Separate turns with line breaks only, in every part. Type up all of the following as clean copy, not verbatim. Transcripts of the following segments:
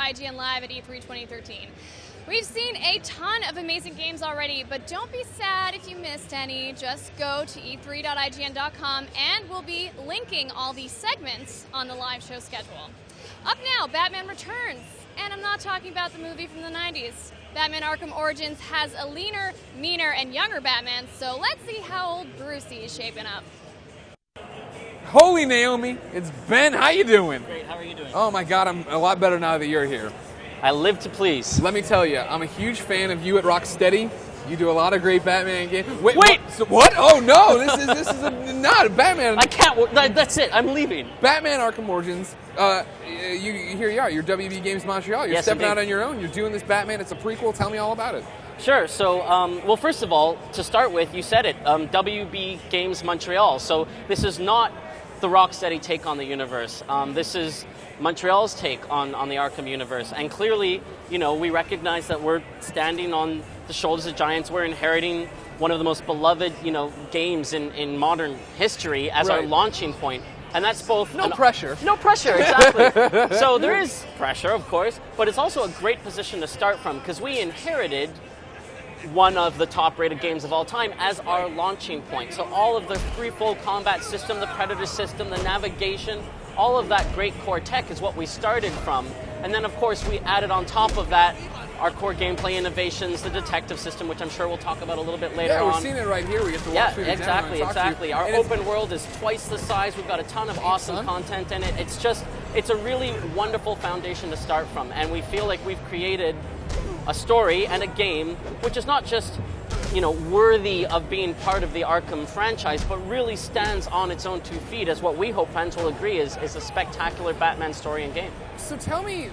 IGN Live at E3 2013. We've seen a ton of amazing games already, but don't be sad if you missed any. Just go to e3.ign.com and we'll be linking all these segments on the live show schedule. Up now, Batman Returns. And I'm not talking about the movie from the 90s. Batman Arkham Origins has a leaner, meaner, and younger Batman, so let's see how old Brucey is shaping up.
Holy Naomi, it's Ben. How you doing?
Great, how are you doing?
Oh my God, I'm a lot better now that you're here.
I live to please.
Let me tell you, I'm a huge fan of you at Rocksteady. You do a lot of great Batman games.
Wait!
What? Oh no, this is not a Batman.
I can't. That's it. I'm leaving.
Batman Arkham Origins. Here you are. You're WB Games Montreal. You're
Yes,
stepping
indeed.
out on your own. You're doing this Batman. It's a prequel. Tell me all about it.
Sure. So, well, first of all, to start with, you said it. WB Games Montreal. So this is not the Rocksteady take on the universe. This is Montreal's take on the Arkham universe. And clearly, we recognize that we're standing on the shoulders of giants. We're inheriting one of the most beloved, games in modern history as our
Right.
launching point. And that's both...
No pressure.
No pressure, exactly. So there is pressure, of course, but it's also a great position to start from because we inherited one of the top-rated games of all time as our launching point. So all of the threefold combat system, the Predator system, the navigation, all of that great core tech is what we started from. And then, of course, we added on top of that our core gameplay innovations, the detective system, which I'm sure we'll talk about a little bit later on.
Yeah, we're seeing it right here. We get to walk through the demo and talk to you.
Exactly. Our
And it's-
open world is twice the size. We've got a ton of awesome content in it. It's a really wonderful foundation to start from. And we feel like we've created a story and a game which is not just, worthy of being part of the Arkham franchise, but really stands on its own 2 feet as what we hope fans will agree is a spectacular Batman story and game.
So tell me,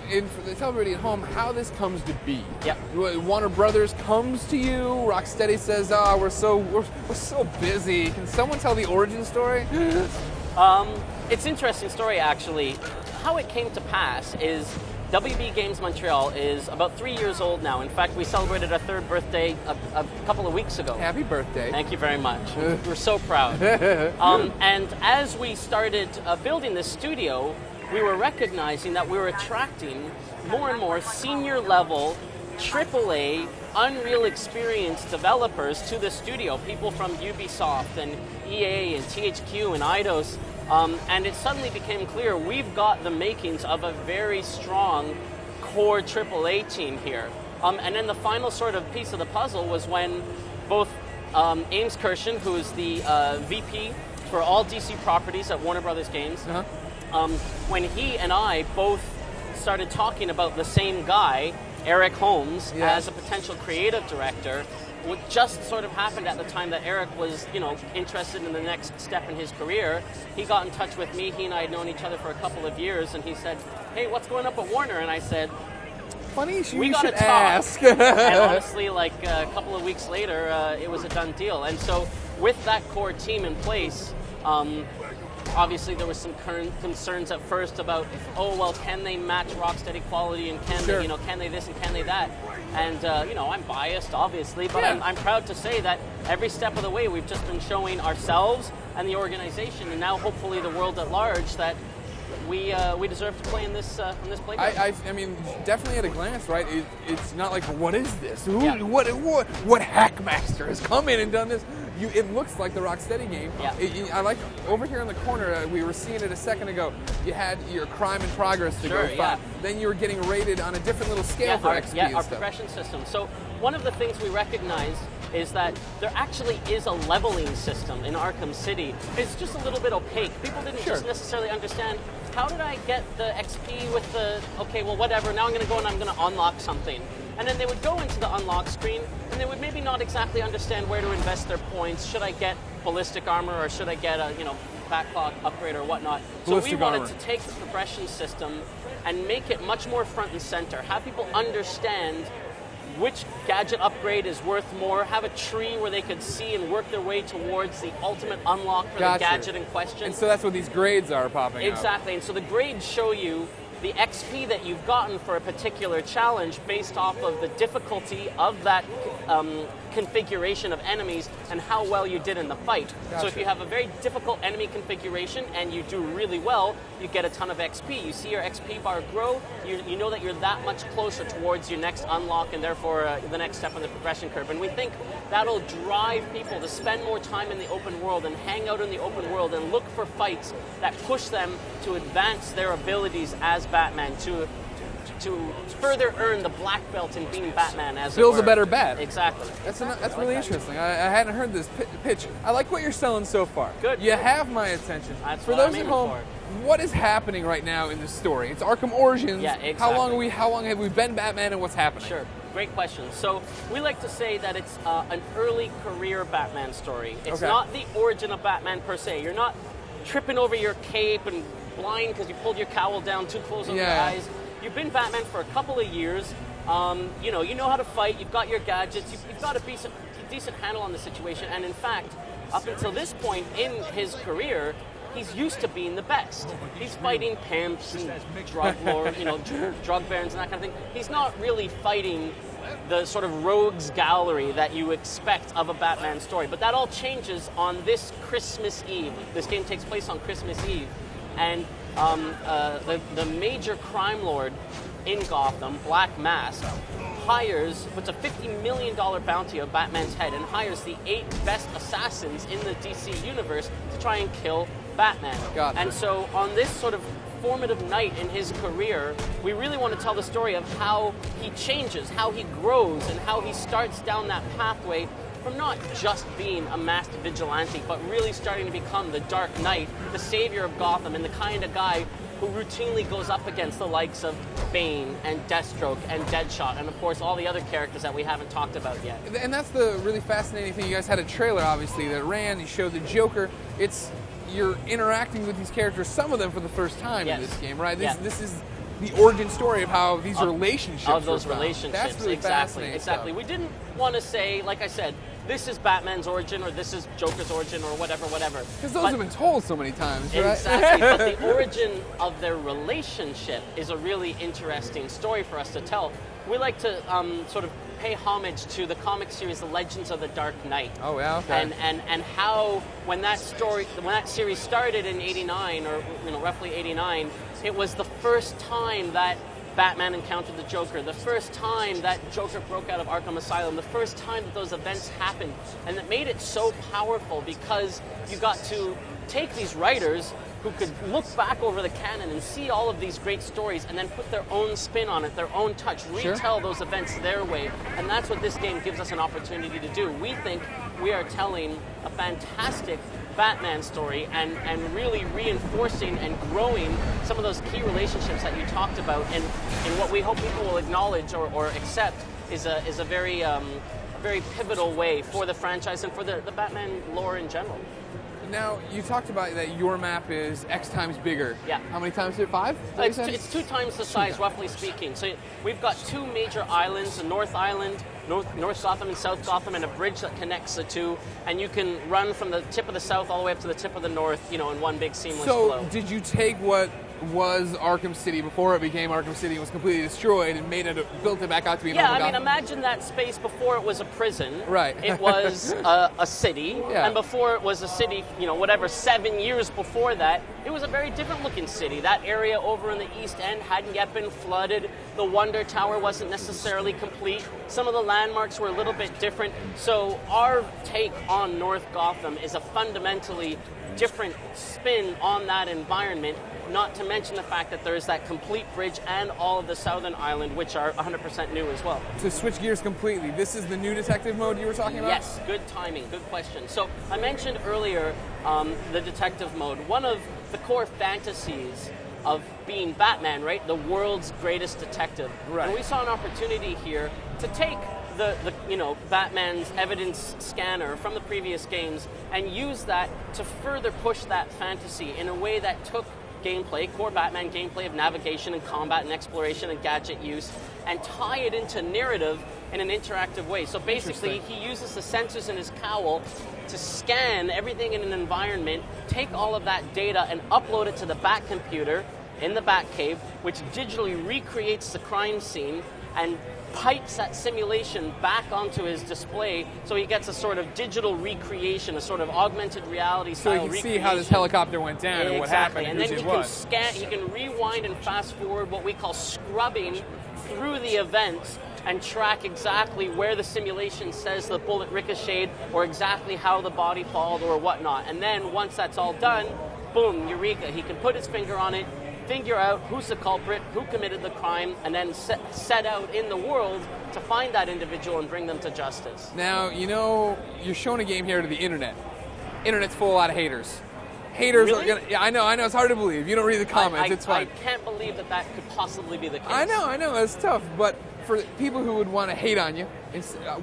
tell everybody at home, how this comes to be.
Yeah.
Warner Brothers comes to you. Rocksteady says, we're so busy. Can someone tell the origin story?
It's an interesting story, actually. How it came to pass is WB Games Montreal is about 3 years old now. In fact, we celebrated our 3rd birthday a couple of weeks ago.
Happy birthday.
Thank you very much. We're so proud. And as we started building this studio, we were recognizing that we were attracting more and more senior level, AAA, Unreal Experience developers to the studio. People from Ubisoft and EA and THQ and Eidos. And it suddenly became clear we've got the makings of a very strong core AAA team here. And then the final sort of piece of the puzzle was when both Ames Kirshen, who is the VP for all DC properties at Warner Brothers Games, when he and I both started talking about the same guy, Eric Holmes, as a potential creative director, what just sort of happened at the time that Eric was, interested in the next step in his career. He got in touch with me. He and I had known each other for a couple of years, and he said, "Hey, what's going up at Warner?" And I said,
"Funny,
we
should
gotta
ask."
And honestly, like a couple of weeks later, it was a done deal. And so, with that core team in place, obviously there was some current concerns at first about, can they match Rocksteady quality, and can they, can they this and can they that? And I'm biased, obviously, but I'm proud to say that every step of the way we've just been showing ourselves and the organization, and now hopefully the world at large, that we deserve to play in this playground.
I mean, definitely at a glance, right? It's not like, what is this? What hackmaster has come in and done this? It looks like the Rocksteady game.
Yeah.
I like over here in the corner. We were seeing it a second ago. You had your crime in progress to go find. Then you were getting rated on a different little scale for XP and
our
stuff.
progression system. So one of the things we recognize is that there actually is a leveling system in Arkham City. It's just a little bit opaque. People didn't just necessarily understand, how did I get the XP with the, whatever, now I'm going to go and I'm going to unlock something. And then they would go into the unlock screen, and they would maybe not exactly understand where to invest their points. Should I get ballistic armor, or should I get a backlog upgrade or whatnot? So we wanted to take the progression system and make it much more front and center. Have people understand which gadget upgrade is worth more. Have a tree where they could see and work their way towards the ultimate unlock for the gadget in question.
And so that's what these grades are popping up.
Exactly. And so the grades show you the XP that you've gotten for a particular challenge based off of the difficulty of that configuration of enemies and how well you did in the fight.
Gotcha.
So if you have a very difficult enemy configuration and you do really well, you get a ton of XP. You see your XP bar grow, you know that you're that much closer towards your next unlock and therefore the next step on the progression curve. And we think that'll drive people to spend more time in the open world and hang out in the open world and look for fights that push them to advance their abilities as Batman, to further earn the black belt in being Batman as
Builds a better bat.
Exactly.
That's really interesting. I hadn't heard this pitch. I like what you're selling so far.
Good.
You have my attention.
That's
for
what
those
I'm
at
aiming
home,
for.
what is happening right now in this story? It's Arkham Origins.
Yeah, exactly.
How long have we been Batman and what's happening?
Sure. Great question. So we like to say that it's an early career Batman story. It's
Okay.
not the origin of Batman per se. You're not tripping over your cape and blind because you pulled your cowl down too close on your eyes. You've been Batman for a couple of years. You know how to fight. You've got your gadgets. You've got a decent handle on the situation. And in fact, up until this point in his career, he's used to being the best. He's fighting pimps and drug lords, drug barons and that kind of thing. He's not really fighting the sort of rogues gallery that you expect of a Batman story. But that all changes on this Christmas Eve. This game takes place on Christmas Eve. And the major crime lord in Gotham, Black Mask, puts a $50 million bounty on Batman's head and hires the 8 best assassins in the DC universe to try and kill Batman.
Gotcha.
And so on this sort of formative night in his career, we really want to tell the story of how he changes, how he grows, and how he starts down that pathway from not just being a masked vigilante, but really starting to become the Dark Knight, the savior of Gotham, and the kind of guy who routinely goes up against the likes of Bane and Deathstroke and Deadshot, and of course all the other characters that we haven't talked about yet.
And that's the really fascinating thing. You guys had a trailer, obviously, that ran. You showed the Joker. You're interacting with these characters, some of them for the first time in this game, right? This is the origin story of how these relationships
of those
were found.
relationships.
That's really fascinating.
Exactly. We didn't want to say, like I said, this is Batman's origin or this is Joker's origin or whatever.
Because those have been told so many times, right?
Exactly. But the origin of their relationship is a really interesting story for us to tell. We like to sort of pay homage to the comic series The Legends of the Dark Knight.
Oh yeah, okay.
And how when that series started in '89 or roughly '89, it was the first time that Batman encountered the Joker, the first time that Joker broke out of Arkham Asylum, the first time that those events happened. And it made it so powerful because you got to take these writers who could look back over the canon and see all of these great stories and then put their own spin on it, their own touch, retell those events their way. And that's what this game gives us an opportunity to do. We think we are telling a fantastic Batman story and really reinforcing and growing some of those key relationships that you talked about, and what we hope people will acknowledge or accept is a very pivotal way for the franchise and for the Batman lore in general.
Now, you talked about that your map is X times bigger.
Yeah.
How many times is it? 5?
It's 2 times the size, roughly speaking. So we've got 2 major islands, the North Island, North Gotham and South Gotham, and a bridge that connects the 2. And you can run from the tip of the South all the way up to the tip of the North, in one big seamless flow.
So, did you take what was Arkham City before it became Arkham City and was completely destroyed and built it back out to be normal Gotham?
Imagine that space before it was a prison.
Right.
It was a city.
Yeah.
And before it was a city, 7 years before that, it was a very different looking city. That area over in the East End hadn't yet been flooded. The Wonder Tower wasn't necessarily complete. Some of the landmarks were a little bit different. So our take on North Gotham is a fundamentally different spin on that environment, not to mention the fact that there is that complete bridge and all of the southern island, which are 100% new as well.
To switch gears completely, this is the new detective mode you were talking about?
Yes, good timing, good question. So I mentioned earlier the detective mode. One of the core fantasies of being Batman, right? The world's greatest detective.
Right.
And we saw an opportunity here to take the Batman's evidence scanner from the previous games and use that to further push that fantasy in a way that took core Batman gameplay of navigation and combat and exploration and gadget use, and tie it into narrative in an interactive way. So basically, he uses the sensors in his cowl to scan everything in an environment, take all of that data and upload it to the Bat computer in the Batcave, which digitally recreates the crime scene and pipes that simulation back onto his display, so he gets a sort of digital recreation, a sort of augmented reality style recreation.
So he can see how this helicopter went down and what happened
and then he can scan, he can rewind and fast forward, what we call scrubbing through the events, and track exactly where the simulation says the bullet ricocheted, or exactly how the body falled, or whatnot. And then once that's all done, boom, eureka, he can put his finger on it, figure out who's the culprit, who committed the crime, and then set out in the world to find that individual and bring them to justice.
Now, you know, you're showing a game here to the internet. Internet's full of a lot of haters. Haters
really?
are gonna. Yeah, I know. It's hard to believe. You don't read the comments. It's fine.
I can't believe that could possibly be the case.
I know. It's tough, but for people who would want to hate on you,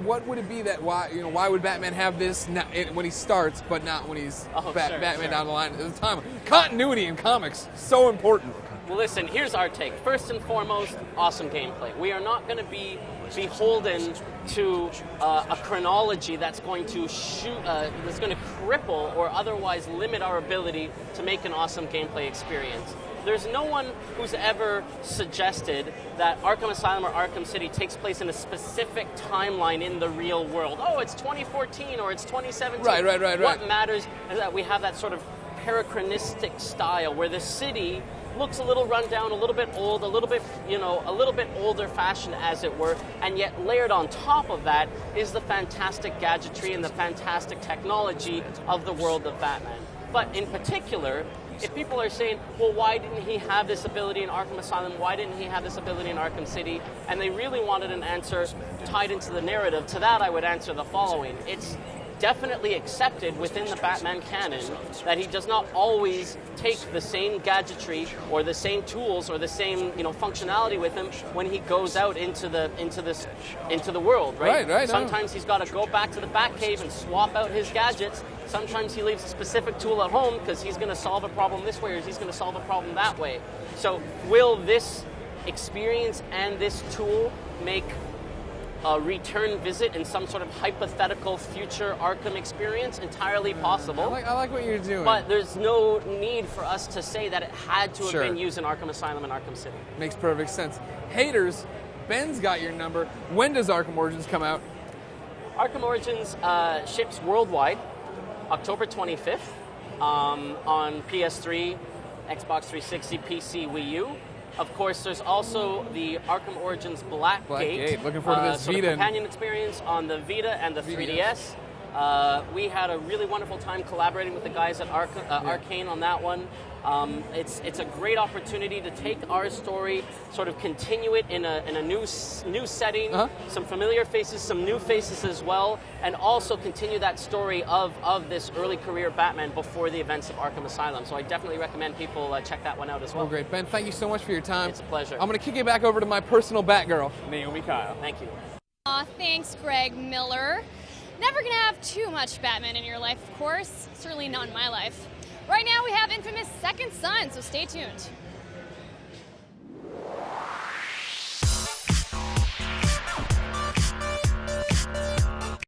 what would it be that why would Batman have this when he starts, but not when he's Batman down the line? At the time, continuity in comics so important.
Well, listen. Here's our take. First and foremost, awesome gameplay. We are not going to be beholden to a chronology that's going to that's going to cripple or otherwise limit our ability to make an awesome gameplay experience. There's no one who's ever suggested that Arkham Asylum or Arkham City takes place in a specific timeline in the real world. Oh, it's 2014 or it's 2017.
Right.
What matters is that we have that sort of parachronistic style where the city looks a little run down, a little bit old, a little bit older fashioned, as it were, and yet layered on top of that is the fantastic gadgetry and the fantastic technology of the world of Batman. But in particular, if people are saying, well, why didn't he have this ability in Arkham Asylum? Why didn't he have this ability in Arkham City? And they really wanted an answer tied into the narrative. To that, I would answer the following. It's definitely accepted within the Batman canon that he does not always take the same gadgetry or the same tools or the same functionality with him when he goes out into the world, right?
Right.
Sometimes he's got to go back to the Batcave and swap out his gadgets. Sometimes he leaves a specific tool at home because he's going to solve a problem this way or he's going to solve a problem that way. So will this experience and this tool make a return visit in some sort of hypothetical future Arkham experience? Entirely possible.
I like what you're doing.
But there's no need for us to say that it had to have been used in Arkham Asylum and Arkham City.
Makes perfect sense. Haters, Ben's got your number. When does Arkham Origins come out?
Arkham Origins ships worldwide October 25th on PS3, Xbox 360, PC, Wii U. Of course, there's also the Arkham Origins Blackgate.
Looking forward to this Vita.
Companion experience on the Vita and the 3DS. We had a really wonderful time collaborating with the guys at Arcane on that one. It's a great opportunity to take our story, sort of continue it in a new setting, some familiar faces, some new faces as well, and also continue that story of this early career Batman before the events of Arkham Asylum. So I definitely recommend people check that one out as well.
Oh, great. Ben, thank you so much for your time.
It's a pleasure.
I'm going to kick it back over to my personal Batgirl, Naomi Kyle.
Thank you.
Thanks, Greg Miller. Never going to have too much Batman in your life, of course. Certainly not in my life. Right now we have infamous Second Son, so stay tuned.